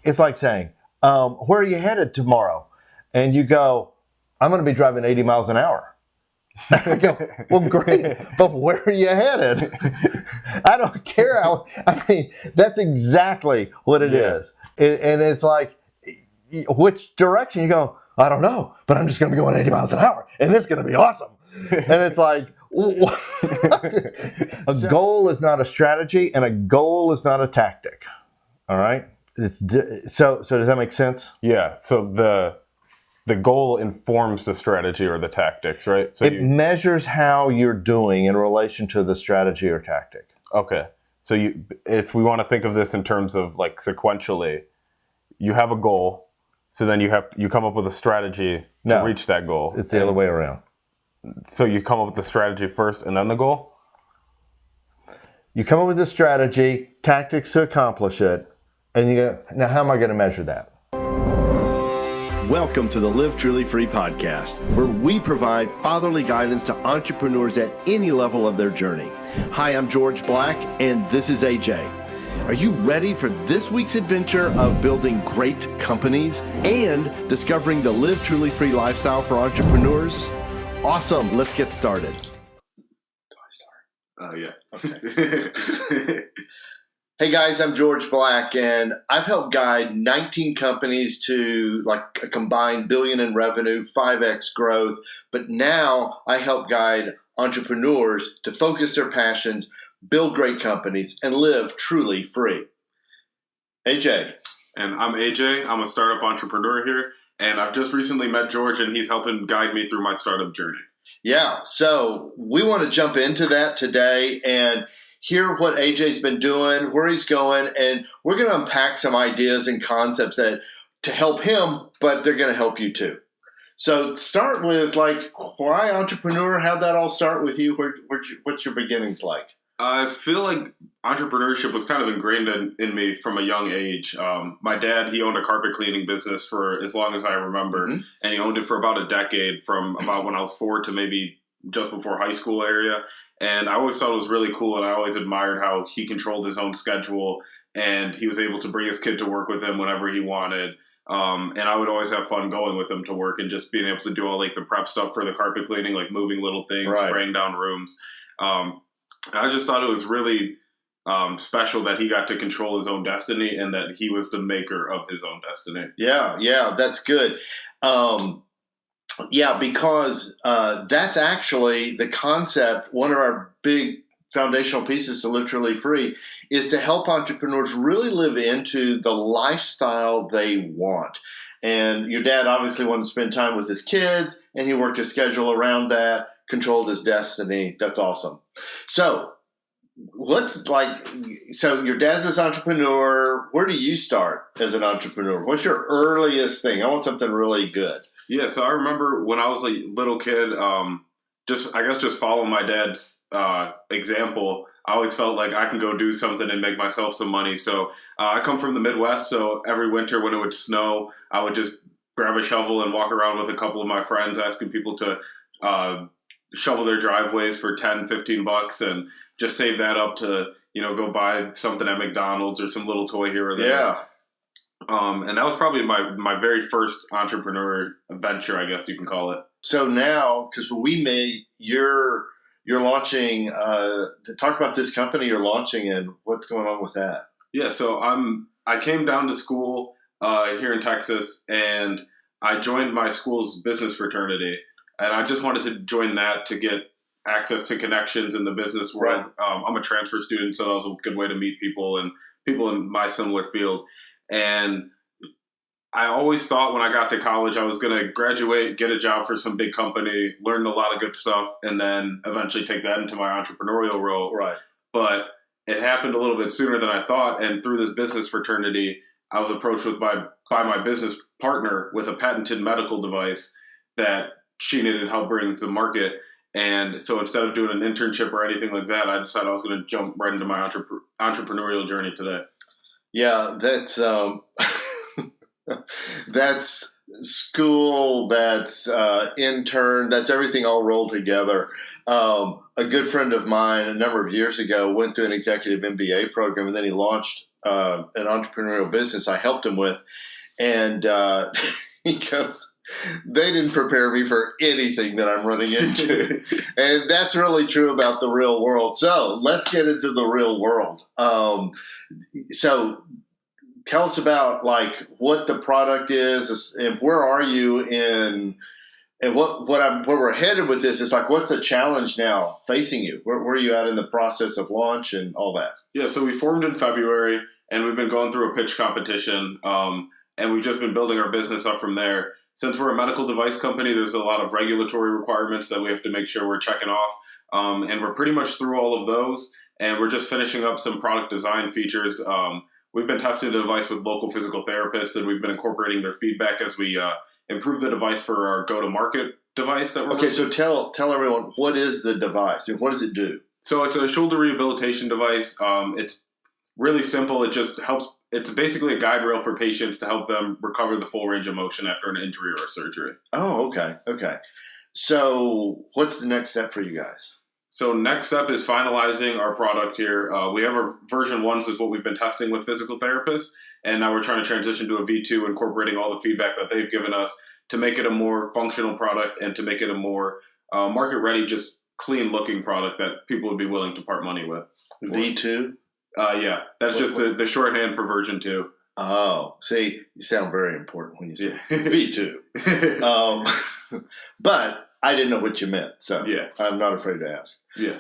it's like saying, where are you headed tomorrow? And you go, I'm going to be driving 80 miles an hour. I go, well, great, but where are you headed? I don't care. That's exactly what it is. And it's like, which direction? You go, I don't know, but I'm just going to be going 80 miles an hour, and it's going to be awesome. And it's like, a goal is not a strategy, and a goal is not a tactic. All right? So does that make sense? Yeah. So the goal informs the strategy or the tactics, right? So it measures how you're doing in relation to the strategy or tactic. Okay. So if we want to think of this in terms of like sequentially, you have a goal, so then you come up with a strategy to reach that goal. It's the other way around. So you come up with the strategy first and then the goal? You come up with a strategy, tactics to accomplish it, and you go, now how am I going to measure that? Welcome to the Live Truly Free podcast, where we provide fatherly guidance to entrepreneurs at any level of their journey. Hi, I'm George Black, and this is AJ. Are you ready for this week's adventure of building great companies and discovering the Live Truly Free lifestyle for entrepreneurs? Awesome. Let's get started. Do I start? Yeah. Okay. Hey guys, I'm George Black, and I've helped guide 19 companies to like a combined $1 billion in revenue, 5x growth. But now I help guide entrepreneurs to focus their passions, build great companies, and live truly free. AJ. And I'm AJ. I'm a startup entrepreneur here, and I've just recently met George, and he's helping guide me through my startup journey. Yeah, so we want to jump into that today and hear what AJ's been doing, where he's going, and we're going to unpack some ideas and concepts that to help him, but they're going to help you too. So start with like, why entrepreneur? How'd that all start with you? What's your beginnings like? I feel like entrepreneurship was kind of ingrained in me from a young age. My dad, he owned a carpet cleaning business for as long as I remember, and he owned it for about a decade, from about when I was 4 to maybe just before high school area. And I always thought it was really cool, and I always admired how he controlled his own schedule, and he was able to bring his kid to work with him whenever he wanted. And I would always have fun going with him to work and just being able to do all like the prep stuff for the carpet cleaning, like moving little things, spraying down rooms. I just thought it was really special that he got to control his own destiny and that he was the maker of his own destiny. Yeah, that's good. Yeah, because that's actually the concept. One of our big foundational pieces to Live Truly Free is to help entrepreneurs really live into the lifestyle they want. And your dad obviously wanted to spend time with his kids, and he worked his schedule around that, controlled his destiny. That's awesome. So so your dad's this entrepreneur. Where do you start as an entrepreneur? What's your earliest thing? I want something really good. Yeah, so I remember when I was a little kid, just following my dad's example. I always felt like I can go do something and make myself some money. So I come from the Midwest, so every winter when it would snow, I would just grab a shovel and walk around with a couple of my friends asking people to shovel their driveways for $10-15 and just save that up to, go buy something at McDonald's or some little toy here or there. Yeah. And that was probably my very first entrepreneur venture, I guess you can call it. So now, because we made you're launching, talk about this company you're launching and what's going on with that. Yeah, so I came down to school here in Texas, and I joined my school's business fraternity, and I just wanted to join that to get access to connections in the business world. Right. I'm a transfer student, so that was a good way to meet people and people in my similar field. And I always thought when I got to college I was going to graduate, get a job for some big company, learn a lot of good stuff, and then eventually take that into my entrepreneurial role. Right. But it happened a little bit sooner than I thought, and through this business fraternity, I was approached by my business partner with a patented medical device that she needed help bring to the market. And so instead of doing an internship or anything like that, I decided I was going to jump right into my entrepreneurial journey today. Yeah, that's that's school, that's intern, that's everything all rolled together. A good friend of mine a number of years ago went through an executive MBA program, and then he launched an entrepreneurial business I helped him with, and he goes, "They didn't prepare me for anything that I'm running into," and that's really true about the real world. So let's get into the real world. So tell us about like what the product is, and where are you in. And where we're headed with this is like, what's the challenge now facing you? Where are you at in the process of launch and all that? Yeah, so we formed in February, and we've been going through a pitch competition, and we've just been building our business up from there. Since we're a medical device company, there's a lot of regulatory requirements that we have to make sure we're checking off, and we're pretty much through all of those, and we're just finishing up some product design features. We've been testing the device with local physical therapists, and we've been incorporating their feedback as we improve the device for our go-to-market device that we're Okay, so tell everyone, what is the device? What does it do? So it's a shoulder rehabilitation device. It's really simple. It just helps. It's basically a guide rail for patients to help them recover the full range of motion after an injury or a surgery. Oh, okay. So what's the next step for you guys? So next step is finalizing our product here. We have a version 1 is what we've been testing with physical therapists, and now we're trying to transition to a V2, incorporating all the feedback that they've given us to make it a more functional product and to make it a more market-ready, just clean-looking product that people would be willing to part money with. V2? Yeah, that's just the shorthand for version 2. Oh, see, you sound very important when you say V2. But I didn't know what you meant, so yeah. I'm not afraid to ask. Yeah.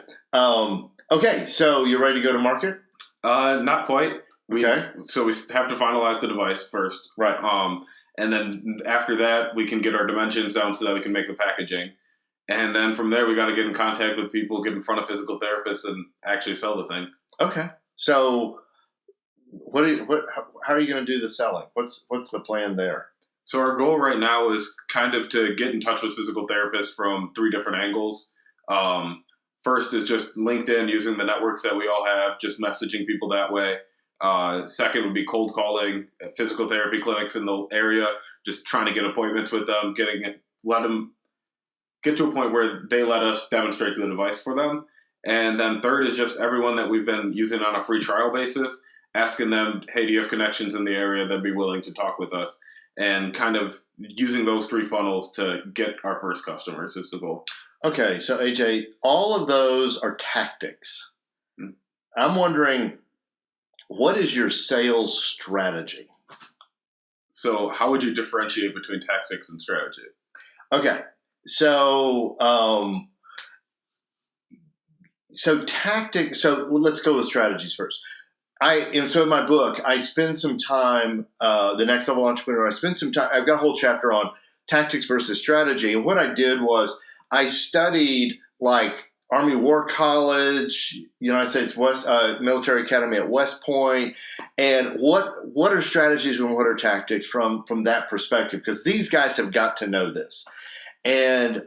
Okay, so you're ready to go to market? Not quite. So we have to finalize the device first. Right. And then after that, we can get our dimensions down so that we can make the packaging. And then from there, we got to get in contact with people, get in front of physical therapists, and actually sell the thing. Okay. So how are you going to do the selling? What's the plan there? So our goal right now is kind of to get in touch with physical therapists from 3 different angles. First is just LinkedIn, using the networks that we all have, just messaging people that way. Second would be cold calling physical therapy clinics in the area, just trying to get appointments with them, let them get to a point where they let us demonstrate the device for them. And then third is just everyone that we've been using on a free trial basis, asking them, hey, do you have connections in the area that'd be willing to talk with us? And kind of using those 3 funnels to get our first customers is the goal. Okay, so AJ, all of those are tactics. Mm-hmm. I'm wondering, what is your sales strategy? So how would you differentiate between tactics and strategy? Okay, so tactics. So let's go with strategies first. So in my book, I spend some time, The Next Level Entrepreneur, I've got a whole chapter on tactics versus strategy. And what I did was I studied like Army War College, United States Military Academy at West Point, and what are strategies and what are tactics from that perspective? Because these guys have got to know this. And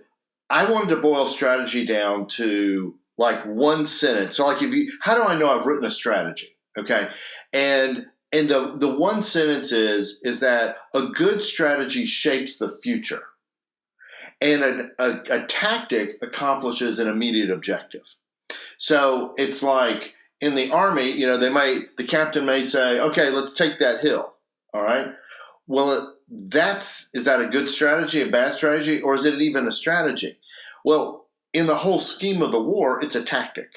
I wanted to boil strategy down to like one sentence. So like how do I know I've written a strategy? Okay. And the one sentence is that a good strategy shapes the future. And a tactic accomplishes an immediate objective. So it's like in the Army, the captain may say, okay, let's take that hill. All right. Well, is that a good strategy, a bad strategy, or is it even a strategy? Well, in the whole scheme of the war, it's a tactic.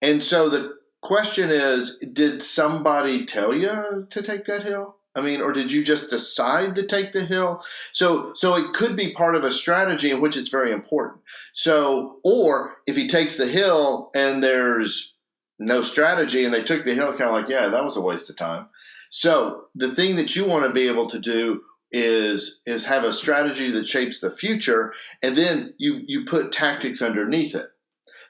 And so the question is, did somebody tell you to take that hill? I mean, or did you just decide to take the hill? So it could be part of a strategy in which it's very important. So, or if he takes the hill and there's no strategy and they took the hill, kind of like, yeah, that was a waste of time. So the thing that you want to be able to do is have a strategy that shapes the future, and then you put tactics underneath it.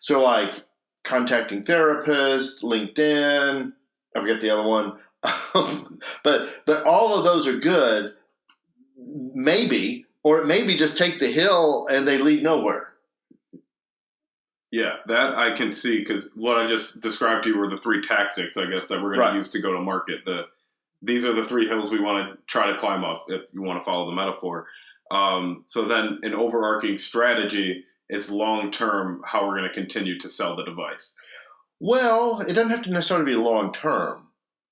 So like contacting therapists, LinkedIn, I forget the other one. but all of those are good, maybe, or it maybe just take the hill and they lead nowhere. Yeah, that I can see, because what I just described to you were the 3 tactics, I guess, that we're going to use to go to market. These are the 3 hills we want to try to climb up, if you want to follow the metaphor. So then an overarching strategy is long-term how we're going to continue to sell the device. Well, it doesn't have to necessarily be long-term.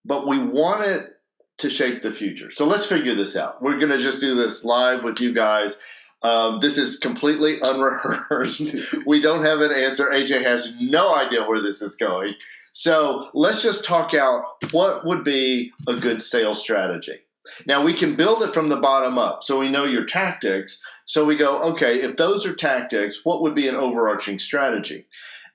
but we want it to shape the future. So let's figure this out. We're going to just do this live with you guys. This is completely unrehearsed. We don't have an answer. AJ has no idea where this is going. So let's just talk out what would be a good sales strategy. Now, we can build it from the bottom up. So we know your tactics. So we go, okay, if those are tactics, what would be an overarching strategy?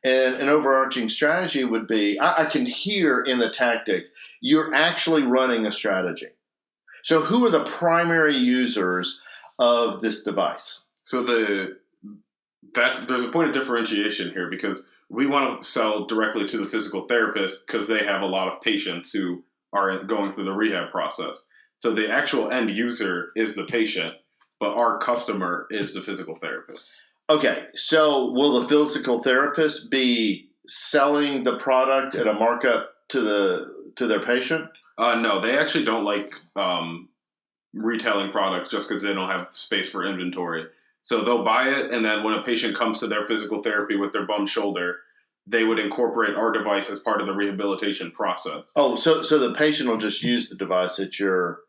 And an overarching strategy would be, I can hear in the tactics, you're actually running a strategy. So who are the primary users of this device? So there's a point of differentiation here, because we want to sell directly to the physical therapist because they have a lot of patients who are going through the rehab process. So the actual end user is the patient, but our customer is the physical therapist. Okay, so will the physical therapist be selling the product at a markup to their patient? No, they actually don't like retailing products just because they don't have space for inventory. So they'll buy it, and then when a patient comes to their physical therapy with their bum shoulder, they would incorporate our device as part of the rehabilitation process. Oh, so the patient will just use the device at your,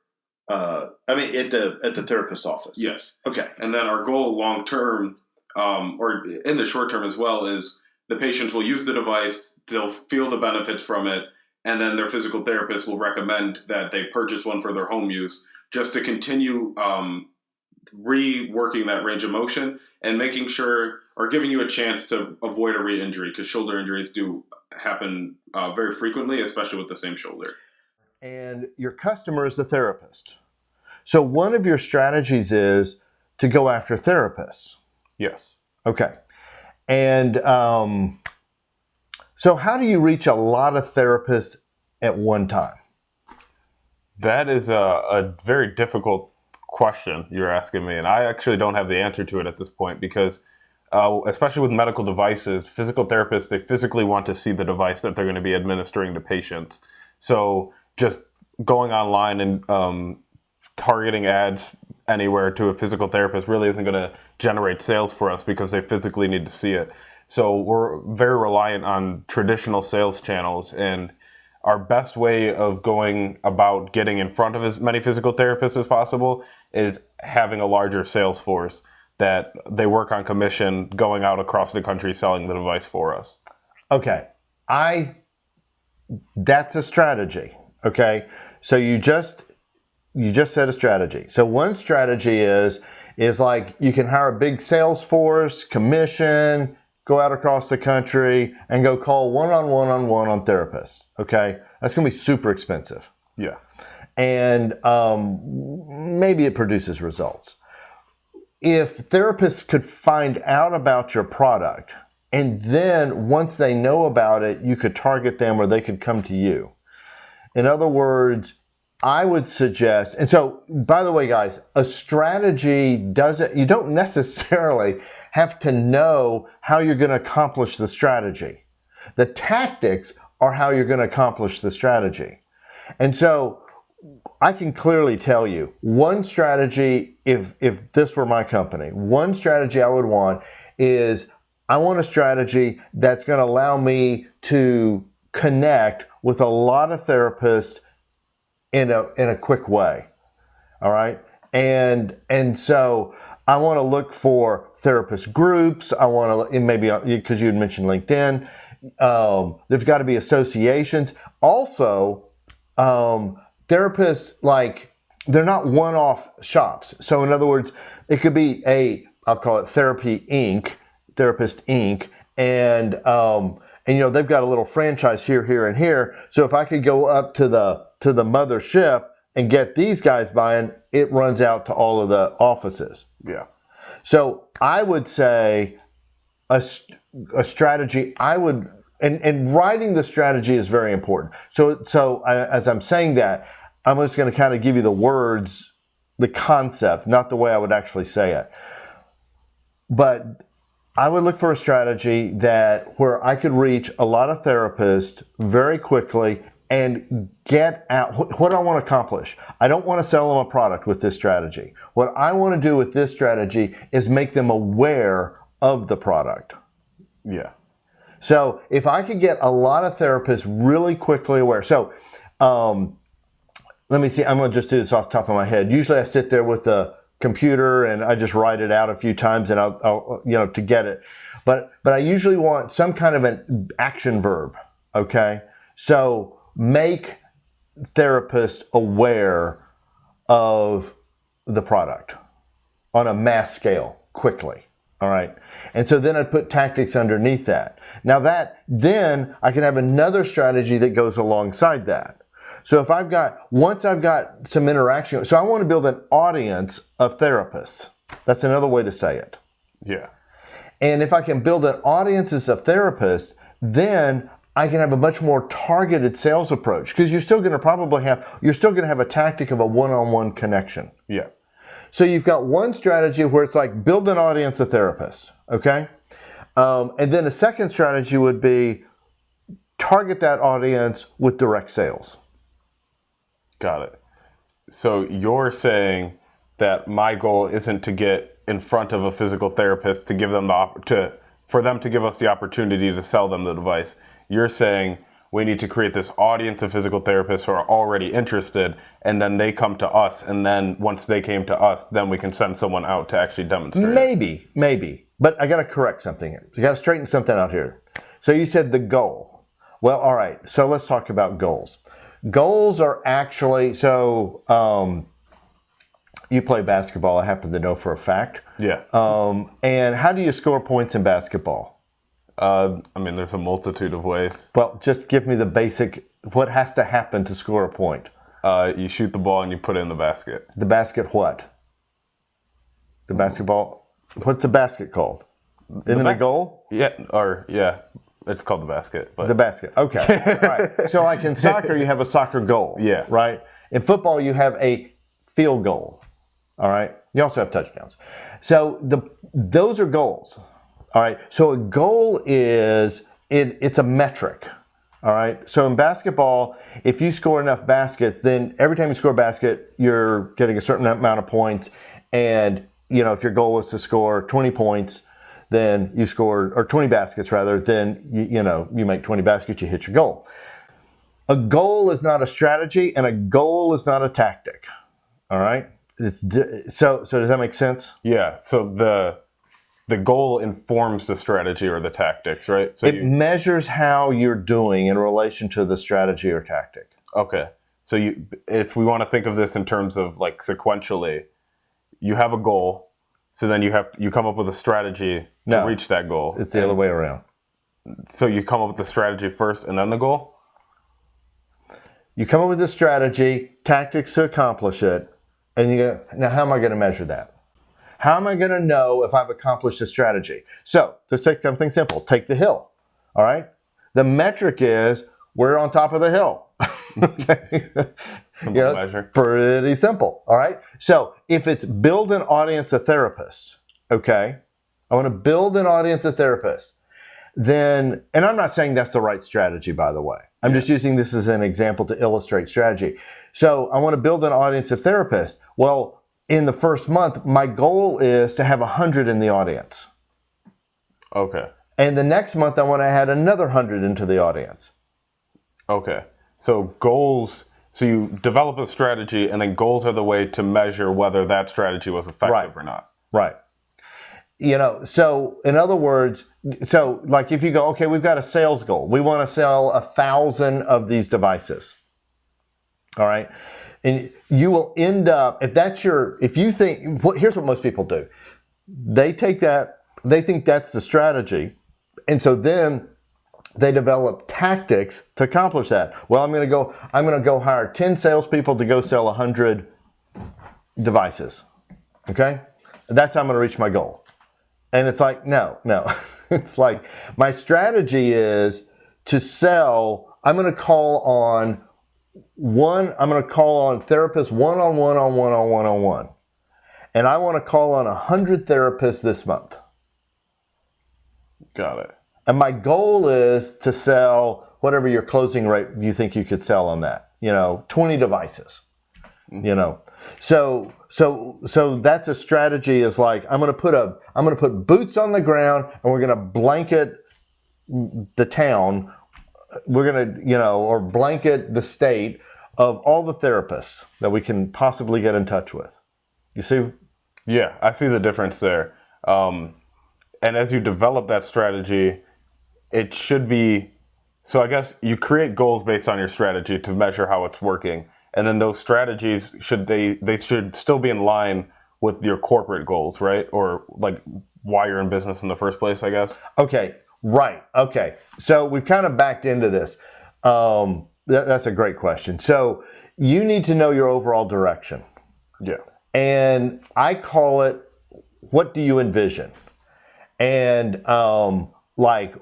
at the therapist's office? Yes. Okay. And then our goal long term, or in the short term as well, is the patients will use the device, they'll feel the benefits from it, and then their physical therapist will recommend that they purchase one for their home use, just to continue reworking that range of motion and making sure, or giving you a chance to avoid a re-injury, because shoulder injuries do happen very frequently, especially with the same shoulder. And your customer is the therapist. So one of your strategies is to go after therapists. Yes. Okay. And so how do you reach a lot of therapists at one time? That is a very difficult question you're asking me, and I actually don't have the answer to it at this point, because especially with medical devices, physical therapists, they physically want to see the device that they're going to be administering to patients. So just going online and targeting ads anywhere to a physical therapist really isn't going to generate sales for us, because they physically need to see it. So we're very reliant on traditional sales channels, and our best way of going about getting in front of as many physical therapists as possible is having a larger sales force that they work on commission, going out across the country selling the device for us. Okay. That's a strategy. Okay. So you just said a strategy. So one strategy is like you can hire a big sales force, commission, go out across the country and go call one-on-one on therapists. Okay. That's going to be super expensive. Yeah. And maybe it produces results. If therapists could find out about your product, and then once they know about it, you could target them or they could come to you. In other words, I would suggest, and so by the way, guys, a strategy you don't necessarily have to know how you're going to accomplish the strategy. The tactics are how you're going to accomplish the strategy. And so I can clearly tell you one strategy, if this were my company, one strategy I would want is I want a strategy that's going to allow me to connect with a lot of therapists in a quick way. All right. And so I want to look for therapist groups. I want to, maybe because you had mentioned LinkedIn, there's got to be associations. Also, therapists, like, they're not one-off shops. So in other words, it could be I'll call it Therapist Inc. And they've got a little franchise here, and here. So if I could go up to the mothership and get these guys buying, it runs out to all of the offices. Yeah. So I would say a strategy and writing the strategy is very important. So as I'm saying that, I'm just going to kind of give you the words, the concept, not the way I would actually say it. But I would look for a strategy where I could reach a lot of therapists very quickly and get out what I want to accomplish. I don't want to sell them a product with this strategy. What I want to do with this strategy is make them aware of the product. Yeah. So if I could get a lot of therapists really quickly aware. So Let me see. I'm going to just do this off the top of my head. Usually I sit there with the computer and I just write it out a few times and I'll to get it. But I usually want some kind of an action verb. Okay. So make therapists aware of the product on a mass scale quickly. All right. And so then I'd put tactics underneath that. Now then I can have another strategy that goes alongside that. So if once I've got some interaction, so I want to build an audience of therapists. That's another way to say it. Yeah. And if I can build an audience of therapists, then I can have a much more targeted sales approach, because you're still going to have a tactic of a one-on-one connection. Yeah. So you've got one strategy where it's like build an audience of therapists, okay? And then a second strategy would be target that audience with direct sales. Got it. So you're saying that my goal isn't to get in front of a physical therapist to give them for them to give us the opportunity to sell them the device. You're saying we need to create this audience of physical therapists who are already interested, and then they come to us, and then once they came to us, then we can send someone out to actually demonstrate. Maybe. But I got to correct something here. You got to straighten something out here. So you said the goal. Well, all right. So let's talk about goals. Goals are actually, you play basketball, I happen to know for a fact. Yeah. And how do you score points in basketball? There's a multitude of ways. Well, just give me the basic, what has to happen to score a point? You shoot the ball and you put it in the basket. The basket what? The basketball? What's the basket called? Isn't it a goal? Yeah, it's called the basket. But. The basket, okay. All right. So like in soccer, you have a soccer goal. Yeah. Right? In football, you have a field goal. All right? You also have touchdowns. So those are goals. All right. So a goal it's a metric. All right. So in basketball, if you score enough baskets, then every time you score a basket, you're getting a certain amount of points. And, if your goal was to score 20 points, then you score, or 20 baskets rather, then, you make 20 baskets, you hit your goal. A goal is not a strategy, and a goal is not a tactic. All right. So does that make sense? Yeah. So the goal informs the strategy or the tactics, right? So it measures how you're doing in relation to the strategy or tactic. Okay. So if we want to think of this in terms of like sequentially, you have a goal, so then you come up with a strategy to reach that goal. It's the other way around. So you come up with the strategy first and then the goal? You come up with a strategy, tactics to accomplish it, and you go, now how am I going to measure that? How am I going to know if I've accomplished a strategy? So, let's take something simple. Take the hill, all right? The metric is we're on top of the hill. Okay. Simple measure. Pretty simple, all right? So, if it's build an audience of therapists, okay? I want to build an audience of therapists. Then, and I'm not saying that's the right strategy, by the way. I'm just using this as an example to illustrate strategy. So, I want to build an audience of therapists. Well, in the first month, my goal is to have 100 in the audience. Okay. And the next month, I want to add another 100 into the audience. Okay. So goals, so you develop a strategy, and then goals are the way to measure whether that strategy was effective or not. Right. So in other words, so like if you go, okay, we've got a sales goal. We want to sell 1,000 of these devices. All right. And you will end up, here's what most people do. They take that, they think that's the strategy. And so then they develop tactics to accomplish that. Well, I'm going to go hire 10 salespeople to go sell 100 devices. Okay. And that's how I'm going to reach my goal. And it's like, no. It's like my strategy is to sell, I'm going to call on therapists one-on-one. And I want to call on 100 therapists this month. Got it. And my goal is to sell whatever your closing rate you think you could sell on that. 20 devices. So that's a strategy, is like I'm going to put boots on the ground, and we're going to blanket the town we're going to, or blanket the state of all the therapists that we can possibly get in touch with. You see? Yeah, I see the difference there. And as you develop that strategy, it should be, so I guess you create goals based on your strategy to measure how it's working. And then those strategies, they should still be in line with your corporate goals, right? Or like why you're in business in the first place, I guess. Okay, right. Okay. So we've kind of backed into this. That's a great question. So you need to know your overall direction. Yeah. And I call it, what do you envision? And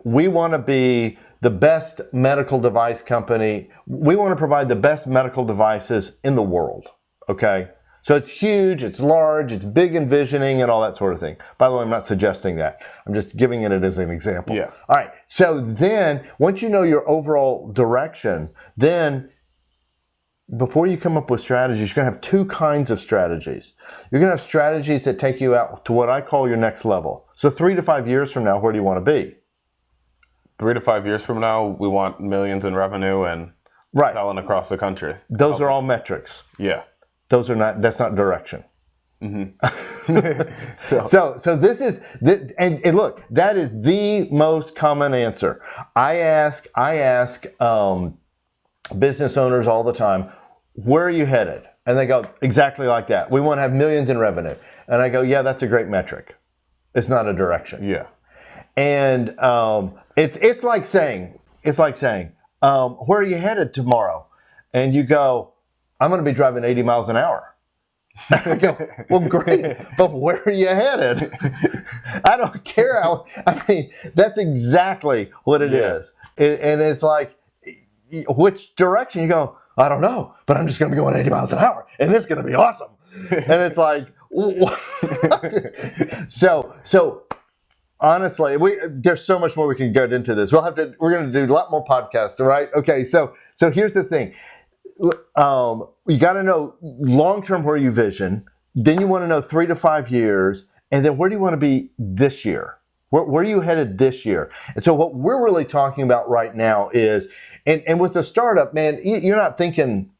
we want to be the best medical device company. We want to provide the best medical devices in the world. Okay? So it's huge, it's large, it's big envisioning and all that sort of thing. By the way, I'm not suggesting that. I'm just giving it as an example. Yeah. All right. So then once you know your overall direction, then before you come up with strategies, you're going to have two kinds of strategies. You're going to have strategies that take you out to what I call your next level. So 3 to 5 years from now, where do you want to be? 3 to 5 years from now, we want millions in revenue and selling across the country. Those are all metrics. Yeah. That's not direction. Mm-hmm. So this is, and look, that is the most common answer. I ask business owners all the time, where are you headed? And they go, exactly like that. We want to have millions in revenue. And I go, yeah, that's a great metric. It's not a direction. Yeah. And it's like saying, where are you headed tomorrow? And you go, I'm going to be driving 80 miles an hour. I go, well, great, but where are you headed? I don't care that's exactly what it is. And it's like, which direction? You go, I don't know, but I'm just going to be going 80 miles an hour, and it's going to be awesome. And it's like, so honestly, there's so much more we can get into this. We're going to do a lot more podcasts, all right? Okay, so here's the thing. You got to know long-term where you vision. Then you want to know 3 to 5 years, and then where do you want to be this year? Where are you headed this year? And so what we're really talking about right now is, and with the startup, man, you're not thinking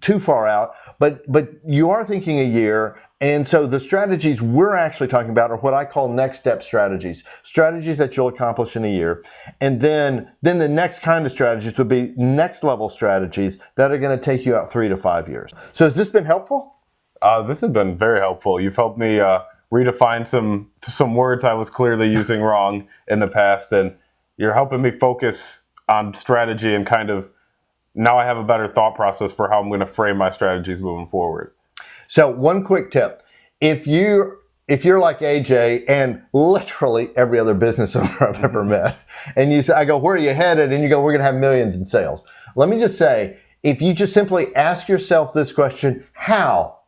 too far out, but you are thinking a year. And so the strategies we're actually talking about are what I call next step strategies that you'll accomplish in a year. And then the next kind of strategies would be next level strategies that are going to take you out 3 to 5 years. So has this been helpful? This has been very helpful. You've helped me redefine some words I was clearly using wrong in the past, and you're helping me focus on strategy and kind of now I have a better thought process for how I'm going to frame my strategies moving forward. So one quick tip, if you're like AJ and literally every other business owner I've ever met, and you say, I go, where are you headed? And you go, we're going to have millions in sales. Let me just say, if you just simply ask yourself this question, how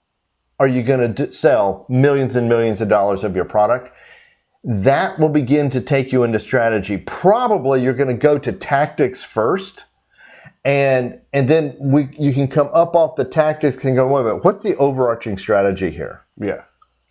are you going to sell millions and millions of dollars of your product? That will begin to take you into strategy. Probably you're going to go to tactics first, and then you can come up off the tactics and go, wait a minute, what's the overarching strategy here? Yeah.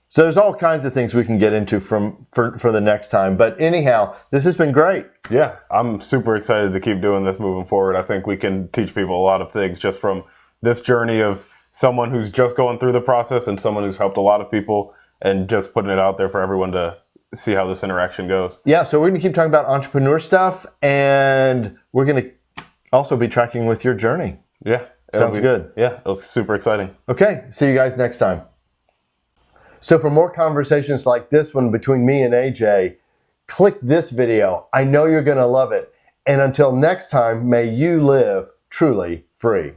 So there's all kinds of things we can get into for the next time. But anyhow, this has been great. Yeah, I'm super excited to keep doing this moving forward. I think we can teach people a lot of things just from this journey of someone who's just going through the process and someone who's helped a lot of people and just putting it out there for everyone to see how this interaction goes. Yeah, so we're going to keep talking about entrepreneur stuff, and we're going to also be tracking with your journey. Yeah. Sounds good. Yeah, it was super exciting. Okay, see you guys next time. So for more conversations like this one between me and AJ, click this video. I know you're going to love it. And until next time, may you live truly free.